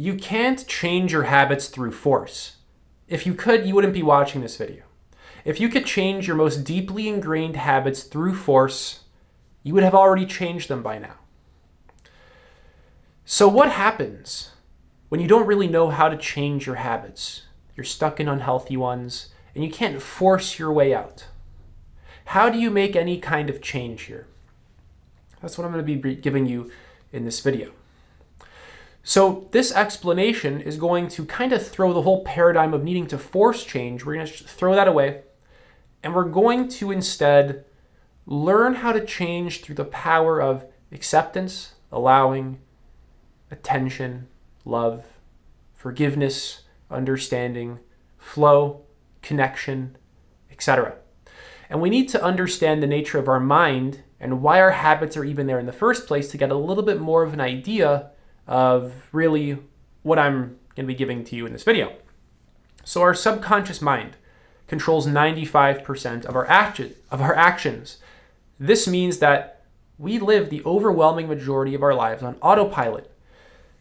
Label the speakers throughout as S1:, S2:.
S1: you can't change your habits through force. If you could, you wouldn't be watching this video. If you could change your most deeply ingrained habits through force, you would have already changed them by now. So what happens when you don't really know how to change your habits? You're stuck in unhealthy ones, and you can't force your way out. How do you make any kind of change here? That's what I'm going to be giving you in this video. So this explanation is going to kind of throw the whole paradigm of needing to force change. We're going to throw that away, and we're going to instead learn how to change through the power of acceptance, allowing, attention, love, forgiveness, understanding, flow, connection, etc. And we need to understand the nature of our mind and why our habits are even there in the first place to get a little bit more of an idea of really what I'm going to be giving to you in this video. So our subconscious mind controls 95% of our actions. This means that we live the overwhelming majority of our lives on autopilot.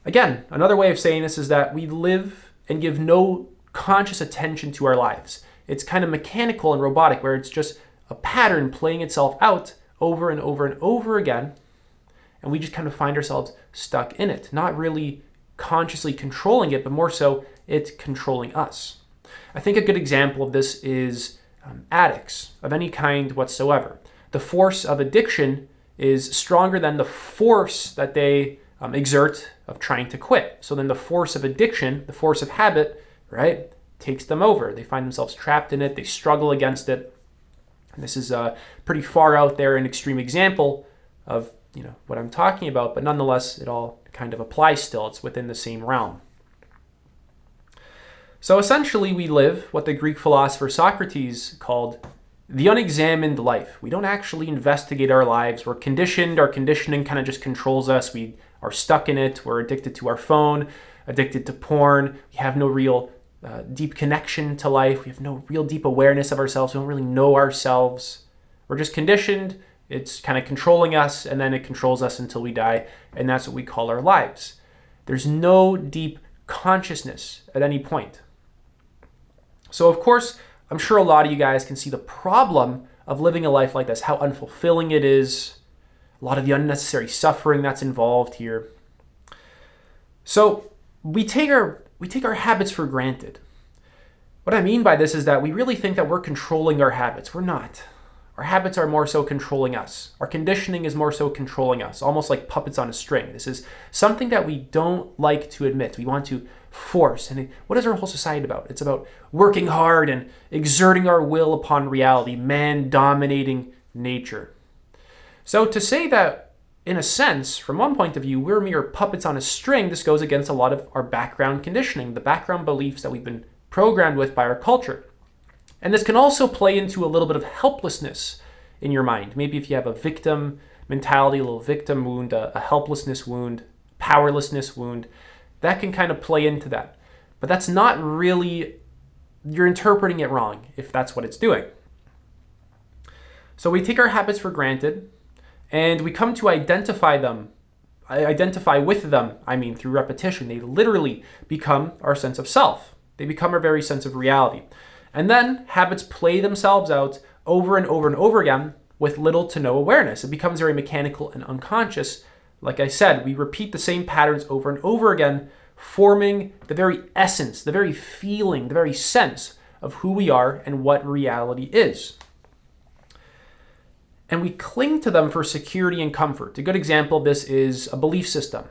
S1: Again, another way of saying this is that we live and give no conscious attention to our lives. It's kind of mechanical and robotic, where it's just a pattern playing itself out over and over and over again, and we just kind of find ourselves stuck in it, not really consciously controlling it, but more so it controlling us. I think a good example of this is addicts of any kind whatsoever. The force of addiction is stronger than the force that they exert of trying to quit. So then the force of addiction, the force of habit, right, takes them over. They find themselves trapped in it. They struggle against it. And this is a pretty far out there an extreme example of what I'm talking about, but nonetheless, it all kind of applies still. It's within the same realm. So essentially, we live what the Greek philosopher Socrates called the unexamined life. We don't actually investigate our lives. We're conditioned. Our conditioning kind of just controls us. We are stuck in it. We're addicted to our phone, addicted to porn. We have no real deep connection to life. We have no real deep awareness of ourselves. We don't really know ourselves. We're just conditioned. It's kind of controlling us, and then it controls us until we die, and that's what we call our lives. There's no deep consciousness at any point. So of course, I'm sure a lot of you guys can see the problem of living a life like this, how unfulfilling it is, a lot of the unnecessary suffering that's involved here. So we take our habits for granted. What I mean by this is that we really think that we're controlling our habits. We're not. Our habits are more so controlling us. Our conditioning is more so controlling us, almost like puppets on a string. This is something that we don't like to admit. We want to force. And what is our whole society about? It's about working hard and exerting our will upon reality, man dominating nature. So to say that, in a sense, from one point of view, we're mere puppets on a string, this goes against a lot of our background conditioning, the background beliefs that we've been programmed with by our culture. And this can also play into a little bit of helplessness in your mind. Maybe if you have a victim mentality, a little victim wound, a helplessness wound, powerlessness wound, that can kind of play into that. But that's not really, you're interpreting it wrong if that's what it's doing. So we take our habits for granted, and we come to identify with them, through repetition. They literally become our sense of self. They become our very sense of reality. And then habits play themselves out over and over and over again with little to no awareness. It becomes very mechanical and unconscious. Like I said, we repeat the same patterns over and over again, forming the very essence, the very feeling, the very sense of who we are and what reality is. And we cling to them for security and comfort. A good example of this is a belief system.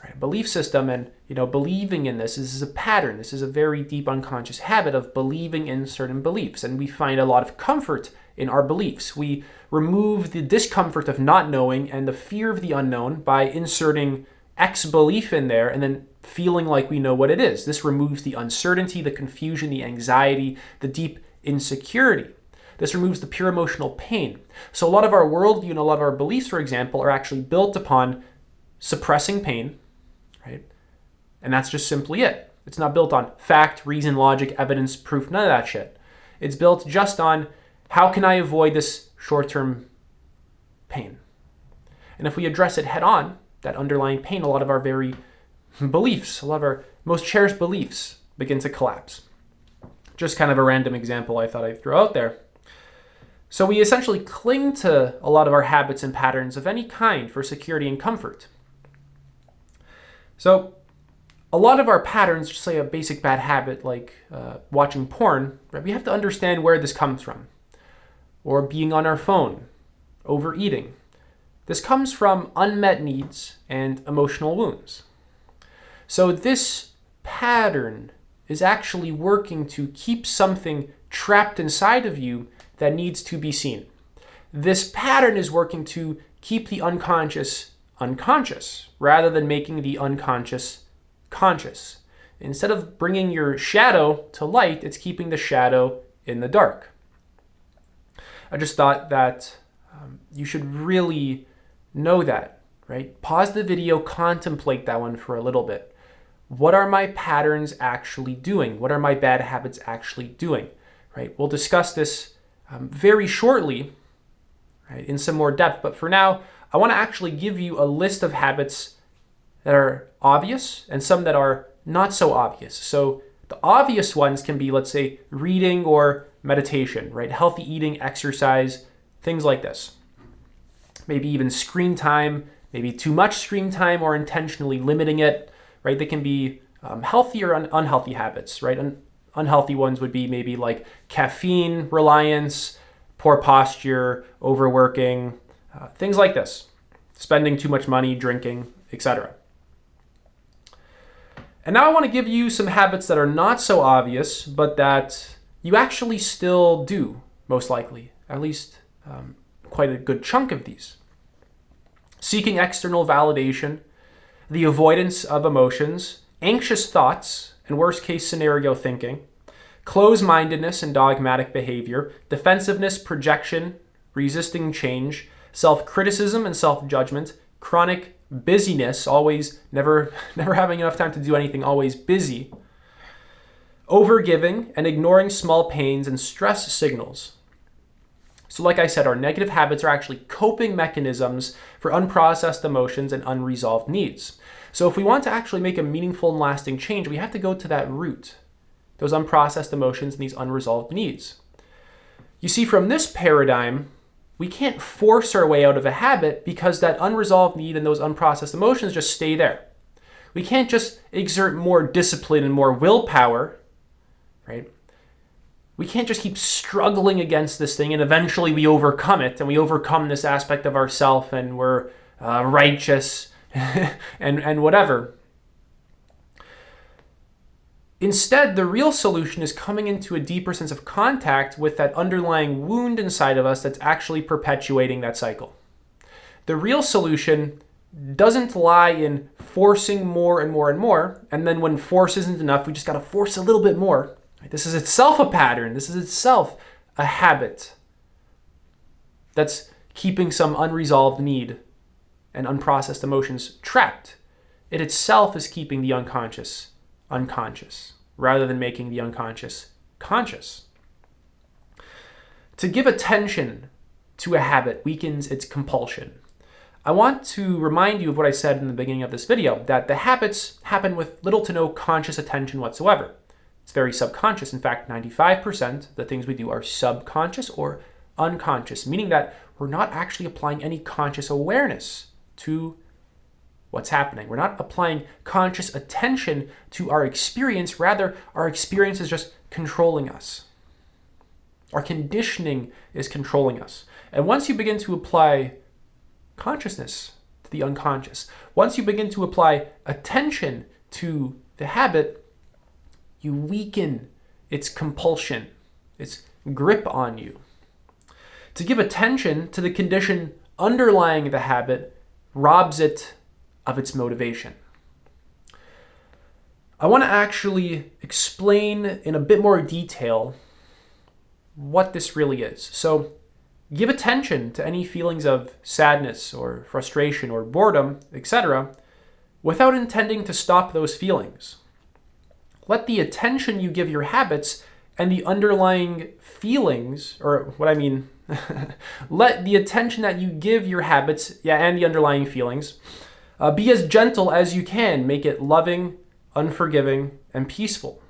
S1: A belief system, and believing in this is a pattern. This is a very deep unconscious habit of believing in certain beliefs, and we find a lot of comfort in our beliefs. We remove the discomfort of not knowing and the fear of the unknown by inserting X belief in there and then feeling like we know what it is. This removes the uncertainty, the confusion, the anxiety, the deep insecurity. This removes the pure emotional pain. So a lot of our worldview and a lot of our beliefs, for example, are actually built upon suppressing pain, right? And that's just simply it. It's not built on fact, reason, logic, evidence, proof, none of that shit. It's built just on how can I avoid this short-term pain? And if we address it head on, that underlying pain, a lot of our very Beliefs, a lot of our most cherished beliefs begin to collapse. Just kind of a random example I thought I'd throw out there. So we essentially cling to a lot of our habits and patterns of any kind for security and comfort. So a lot of our patterns, just say a basic bad habit like watching porn, right? We have to understand where this comes from. Or being on our phone, overeating. This comes from unmet needs and emotional wounds. So this pattern is actually working to keep something trapped inside of you that needs to be seen. This pattern is working to keep the unconscious unconscious rather than making the unconscious conscious. Instead of bringing your shadow to light, it's keeping the shadow in the dark. I just thought that you should really know that, right? Pause the video, contemplate that one for a little bit. What are my patterns actually doing? What are my bad habits actually doing, right? We'll discuss this very shortly, right, in some more depth. But for now, I want to actually give you a list of habits that are obvious and some that are not so obvious. So the obvious ones can be, let's say, reading or meditation, right? Healthy eating, exercise, things like this. Maybe even screen time, maybe too much screen time or intentionally limiting it, right? They can be healthy or unhealthy habits, right? Unhealthy ones would be maybe like caffeine reliance, poor posture, overworking, things like this. Spending too much money, drinking, etc. And now I want to give you some habits that are not so obvious, but that you actually still do, most likely, at least quite a good chunk of these. Seeking external validation, the avoidance of emotions, anxious thoughts, and worst case scenario thinking, closed-mindedness and dogmatic behavior, defensiveness, projection, resisting change, self-criticism and self-judgment, chronic busyness, always never having enough time to do anything, always busy, overgiving and ignoring small pains and stress signals. So like I said, our negative habits are actually coping mechanisms for unprocessed emotions and unresolved needs. So if we want to actually make a meaningful and lasting change, we have to go to that root, those unprocessed emotions and these unresolved needs. You see, from this paradigm, we can't force our way out of a habit because that unresolved need and those unprocessed emotions just stay there. We can't just exert more discipline and more willpower, right? We can't just keep struggling against this thing and eventually we overcome it and we overcome this aspect of ourself and we're righteous and whatever. Instead, the real solution is coming into a deeper sense of contact with that underlying wound inside of us that's actually perpetuating that cycle. The real solution doesn't lie in forcing more and more and more, and then when force isn't enough, we just got to force a little bit more. This is itself a pattern. This is itself a habit that's keeping some unresolved need and unprocessed emotions trapped. It itself is keeping the unconscious unconscious rather than making the unconscious conscious. To give attention to a habit weakens its compulsion. I want to remind you of what I said in the beginning of this video, that the habits happen with little to no conscious attention whatsoever. It's very subconscious. In fact, 95% of the things we do are subconscious or unconscious, meaning that we're not actually applying any conscious awareness to what's happening. We're not applying conscious attention to our experience. Rather, our experience is just controlling us. Our conditioning is controlling us. And once you begin to apply consciousness to the unconscious, once you begin to apply attention to the habit, you weaken its compulsion, its grip on you. To give attention to the condition underlying the habit robs it of its motivation. I want to actually explain in a bit more detail what this really is. So give attention to any feelings of sadness or frustration or boredom, etc., without intending to stop those feelings. Let the attention you give your habits and the underlying feelings, or what I mean, let the attention that you give your habits, and the underlying feelings, Be as gentle as you can. Make it loving, unforgiving, and peaceful.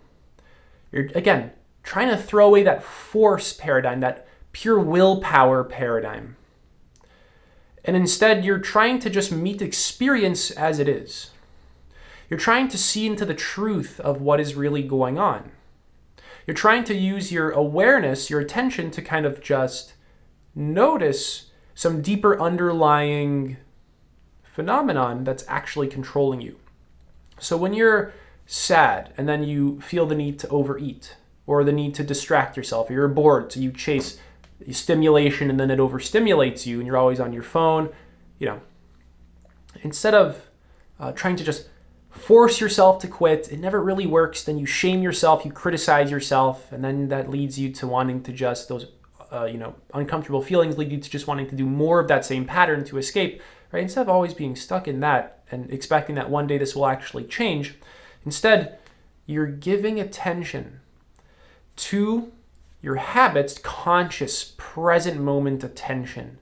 S1: You're, again, trying to throw away that force paradigm, that pure willpower paradigm. And instead, you're trying to just meet experience as it is. You're trying to see into the truth of what is really going on. You're trying to use your awareness, your attention, to kind of just notice some deeper underlying phenomenon that's actually controlling you. So when you're sad and then you feel the need to overeat or the need to distract yourself, or you're bored, so you chase stimulation and then it overstimulates you and you're always on your phone, instead of trying to just force yourself to quit, it never really works. Then you shame yourself, you criticize yourself, and then that leads you to wanting to just, those uncomfortable feelings lead you to just wanting to do more of that same pattern to escape, right? Instead of always being stuck in that and expecting that one day this will actually change, instead, you're giving attention to your habits, conscious, present moment attention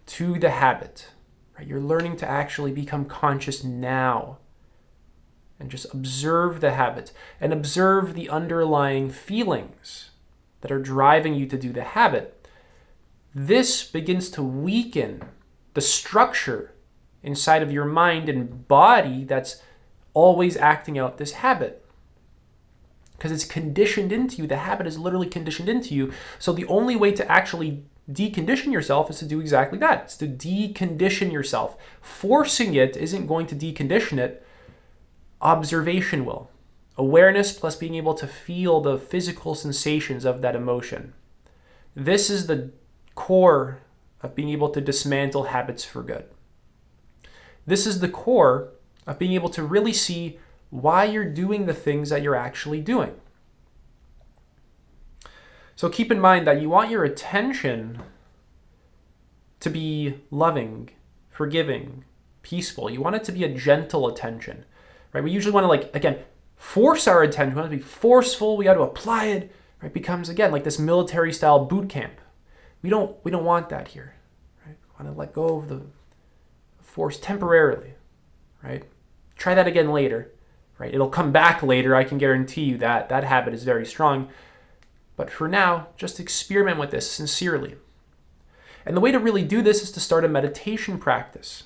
S1: to the habit, right? You're learning to actually become conscious now and just observe the habit and observe the underlying feelings that are driving you to do the habit. This begins to weaken the structure inside of your mind and body that's always acting out this habit. Because it's conditioned into you. The habit is literally conditioned into you. So the only way to actually decondition yourself is to do exactly that. It's to decondition yourself. Forcing it isn't going to decondition it. Observation will. Awareness plus being able to feel the physical sensations of that emotion. This is the core of being able to dismantle habits for good. This is the core of being able to really see why you're doing the things that you're actually doing. So keep in mind that you want your attention to be loving, forgiving, peaceful. You want it to be a gentle attention, right? We usually want to, again, force our attention. We want to be forceful. We got to apply it. Right? It becomes, again, like this military-style boot camp. We don't want that here. Right? We want to let go of the force temporarily. Right? Try that again later. Right? It'll come back later. I can guarantee you that. That habit is very strong. But for now, just experiment with this sincerely. And the way to really do this is to start a meditation practice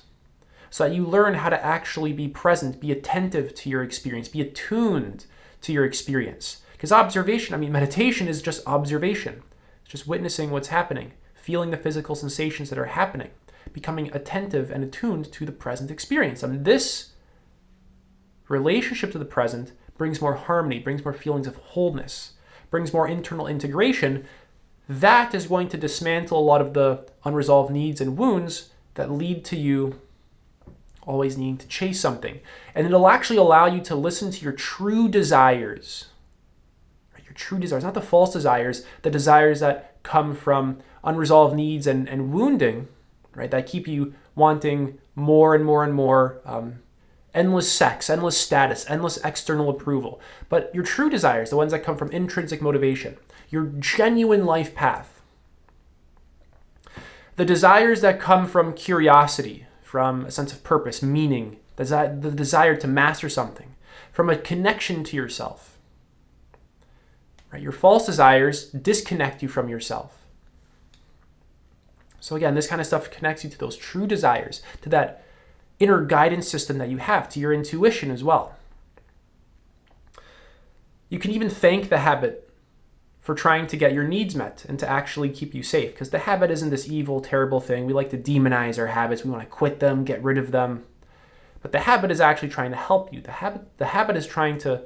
S1: so that you learn how to actually be present, be attentive to your experience, be attuned to your experience. Because meditation is just observation. It's just witnessing what's happening, feeling the physical sensations that are happening, becoming attentive and attuned to the present experience. And this relationship to the present brings more harmony, brings more feelings of wholeness, brings more internal integration. That is going to dismantle a lot of the unresolved needs and wounds that lead to you always needing to chase something. And it'll actually allow you to listen to your true desires. Right? Your true desires, not the false desires, the desires that come from unresolved needs and wounding, right? That keep you wanting more and more and more, endless sex, endless status, endless external approval. But your true desires, the ones that come from intrinsic motivation, your genuine life path, the desires that come from curiosity, from a sense of purpose, meaning, the desire to master something, from a connection to yourself. Right? Your false desires disconnect you from yourself. So again, this kind of stuff connects you to those true desires, to that inner guidance system that you have, to your intuition as well. You can even thank the habit for trying to get your needs met and to actually keep you safe, because the habit isn't this evil, terrible thing. We like to demonize our habits. We want to quit them, get rid of them. But the habit is actually trying to help you. The habit is trying to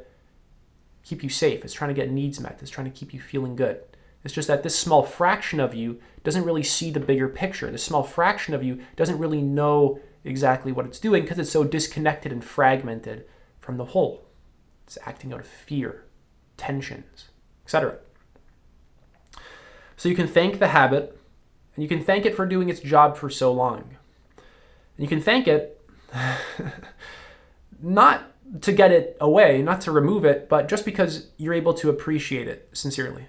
S1: keep you safe. It's trying to get needs met. It's trying to keep you feeling good. It's just that this small fraction of you doesn't really see the bigger picture. This small fraction of you doesn't really know exactly what it's doing because it's so disconnected and fragmented from the whole. It's acting out of fear, tensions, etc. So you can thank the habit, and you can thank it for doing its job for so long. And you can thank it not to get it away, not to remove it, but just because you're able to appreciate it sincerely.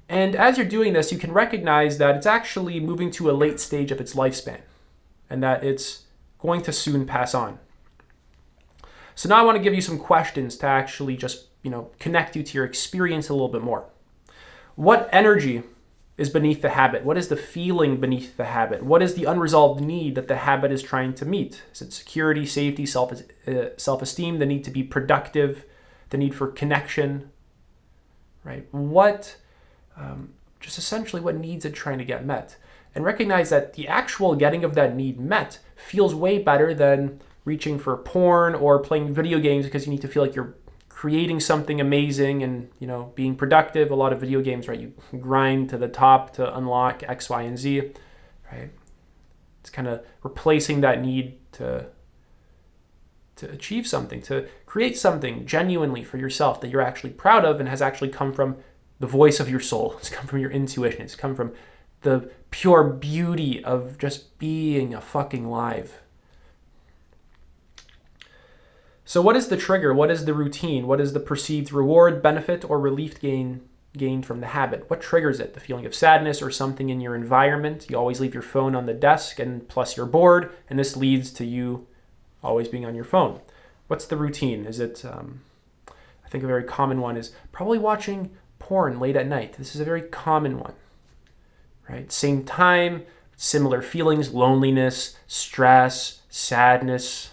S1: And as you're doing this, you can recognize that it's actually moving to a late stage of its lifespan, and that it's going to soon pass on. So now I want to give you some questions to actually just, connect you to your experience a little bit more. What energy is beneath the habit? What is the feeling beneath the habit? What is the unresolved need that the habit is trying to meet? Is it security, safety, self-esteem, the need to be productive, the need for connection, right? Just essentially what needs it trying to get met? And recognize that the actual getting of that need met feels way better than reaching for porn or playing video games because you need to feel like you're creating something amazing and, being productive. A lot of video games, right? You grind to the top to unlock X, Y, and Z, right? It's kind of replacing that need to achieve something, to create something genuinely for yourself that you're actually proud of and has actually come from the voice of your soul. It's come from your intuition. It's come from the pure beauty of just being a fucking live. So what is the trigger? What is the routine? What is the perceived reward, benefit, or relief gained from the habit? What triggers it? The feeling of sadness or something in your environment? You always leave your phone on the desk and plus you're bored, and this leads to you always being on your phone. What's the routine? Is it, I think a very common one is probably watching porn late at night. This is a very common one, right? Same time, similar feelings, loneliness, stress, sadness.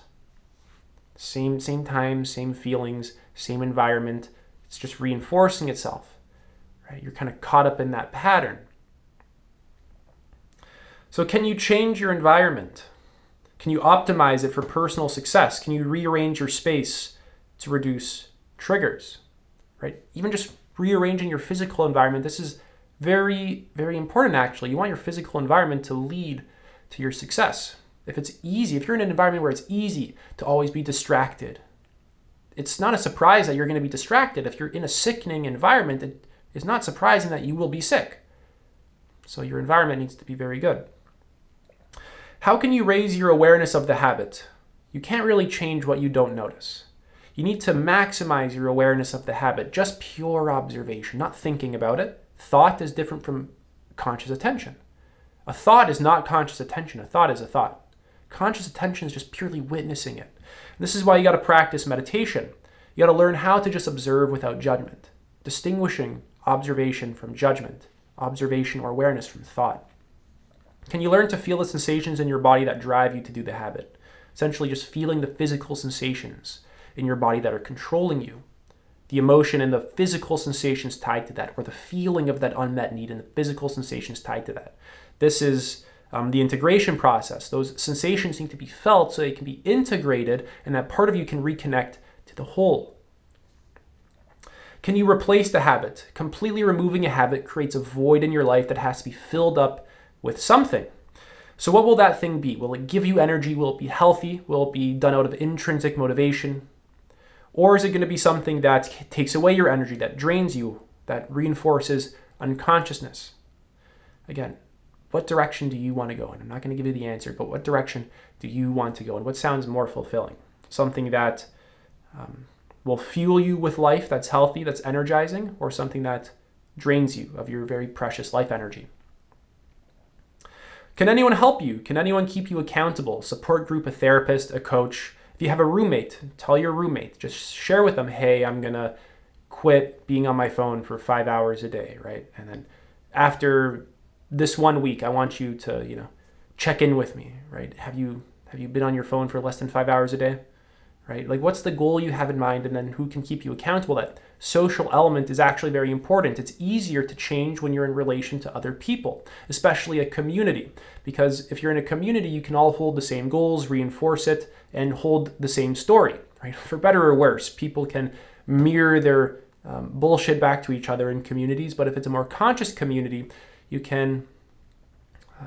S1: Same time, same feelings, same environment. It's just reinforcing itself, right? You're kind of caught up in that pattern. So can you change your environment? Can you optimize it for personal success? Can you rearrange your space to reduce triggers, right? Even just rearranging your physical environment. This is very, very important, actually. You want your physical environment to lead to your success. If it's easy, if you're in an environment where it's easy to always be distracted, it's not a surprise that you're going to be distracted. If you're in a sickening environment, it is not surprising that you will be sick. So your environment needs to be very good. How can you raise your awareness of the habit? You can't really change what you don't notice. You need to maximize your awareness of the habit, just pure observation, not thinking about it. Thought is different from conscious attention. A thought is not conscious attention. A thought is a thought. Conscious attention is just purely witnessing it. This is why you got to practice meditation. You got to learn how to just observe without judgment, distinguishing observation from judgment, observation or awareness from thought. Can you learn to feel the sensations in your body that drive you to do the habit? Essentially just feeling the physical sensations in your body that are controlling you. The emotion and the physical sensations tied to that, or the feeling of that unmet need and the physical sensations tied to that. This is the integration process. Those sensations need to be felt so they can be integrated and that part of you can reconnect to the whole. Can you replace the habit? Completely removing a habit creates a void in your life that has to be filled up with something. So what will that thing be? Will it give you energy? Will it be healthy? Will it be done out of intrinsic motivation? Or is it going to be something that takes away your energy, that drains you, that reinforces unconsciousness? Again, what direction do you want to go in? I'm not going to give you the answer, but what direction do you want to go in? What sounds more fulfilling? Something that will fuel you with life, that's healthy, that's energizing, or something that drains you of your very precious life energy? Can anyone help you? Can anyone keep you accountable? Support group, a therapist, a coach. If you have a roommate, tell your roommate. Just share with them, hey, I'm going to quit being on my phone for 5 hours a day, right? And then after this 1 week, I want you to, check in with me, right? Have you been on your phone for less than 5 hours a day, right? Like, what's the goal you have in mind, and then who can keep you accountable? That social element is actually very important. It's easier to change when you're in relation to other people, especially a community, because if you're in a community, you can all hold the same goals, reinforce it, and hold the same story, right? For better or worse, people can mirror their bullshit back to each other in communities, but if it's a more conscious community, you can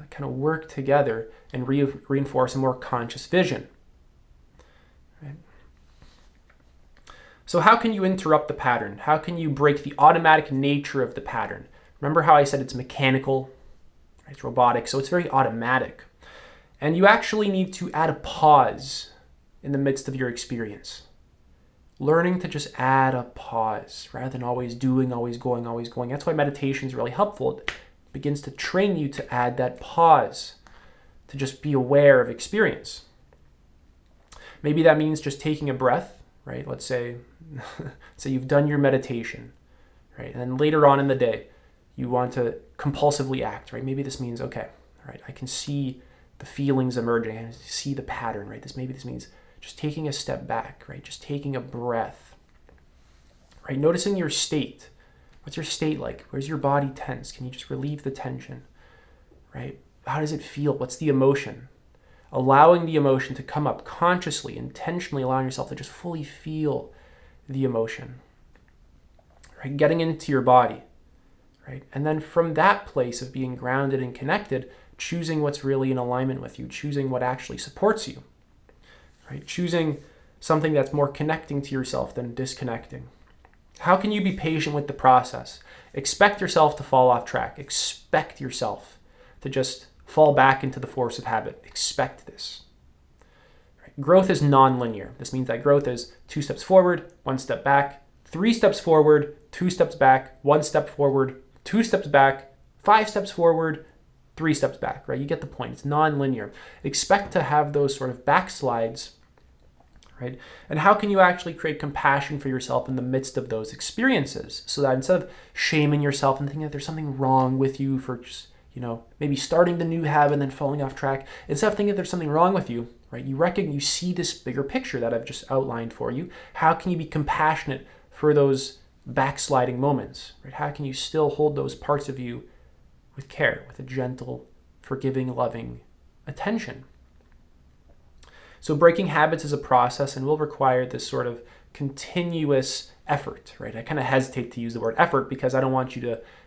S1: kind of work together and reinforce a more conscious vision. Right? So how can you interrupt the pattern? How can you break the automatic nature of the pattern? Remember how I said it's mechanical, right? It's robotic, so it's very automatic. And you actually need to add a pause in the midst of your experience. Learning to just add a pause rather than always doing, always going, always going. That's why meditation is really helpful. It begins to train you to add that pause, to just be aware of experience. Maybe that means just taking a breath, right? Let's say, say you've done your meditation, right? And then later on in the day, you want to compulsively act, right? Maybe this means, okay, all right, I can see the feelings emerging. I see the pattern, right? Maybe this means just taking a step back, right? Just taking a breath, right? Noticing your state. What's your state like? Where's your body tense? Can you just relieve the tension, right? How does it feel? What's the emotion? Allowing the emotion to come up consciously, intentionally allowing yourself to just fully feel the emotion, right? Getting into your body, right? And then from that place of being grounded and connected, choosing what's really in alignment with you, choosing what actually supports you, right? Choosing something that's more connecting to yourself than disconnecting. How can you be patient with the process? Expect yourself to fall off track. Expect yourself to just fall back into the force of habit. Expect this. Right? Growth is non-linear. This means that growth is 2 steps forward, 1 step back, 3 steps forward, 2 steps back, 1 step forward, 2 steps back, 5 steps forward, 3 steps back, right? You get the point. It's non-linear. Expect to have those sort of backslides, right? And how can you actually create compassion for yourself in the midst of those experiences so that instead of shaming yourself and thinking that there's something wrong with you for just, maybe starting the new habit and then falling off track, instead of thinking that there's something wrong with you, right? You see this bigger picture that I've just outlined for you. How can you be compassionate for those backsliding moments, right? How can you still hold those parts of you with care, with a gentle, forgiving, loving attention? So breaking habits is a process and will require this sort of continuous effort, right? I kind of hesitate to use the word effort because I don't want you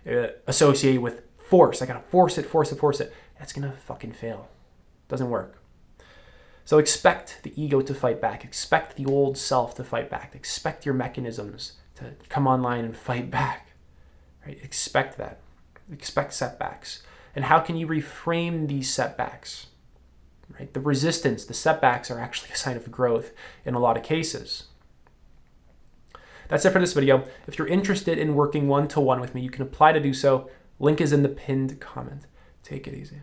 S1: to associate with force. I gotta force it. That's gonna fucking fail. Doesn't work. So expect the ego to fight back. Expect the old self to fight back. Expect your mechanisms to come online and fight back, right? Expect that. Expect setbacks. And how can you reframe these setbacks? Right? The resistance, the setbacks are actually a sign of growth in a lot of cases. That's it for this video. If you're interested in working one-to-one with me, you can apply to do so. Link is in the pinned comment. Take it easy.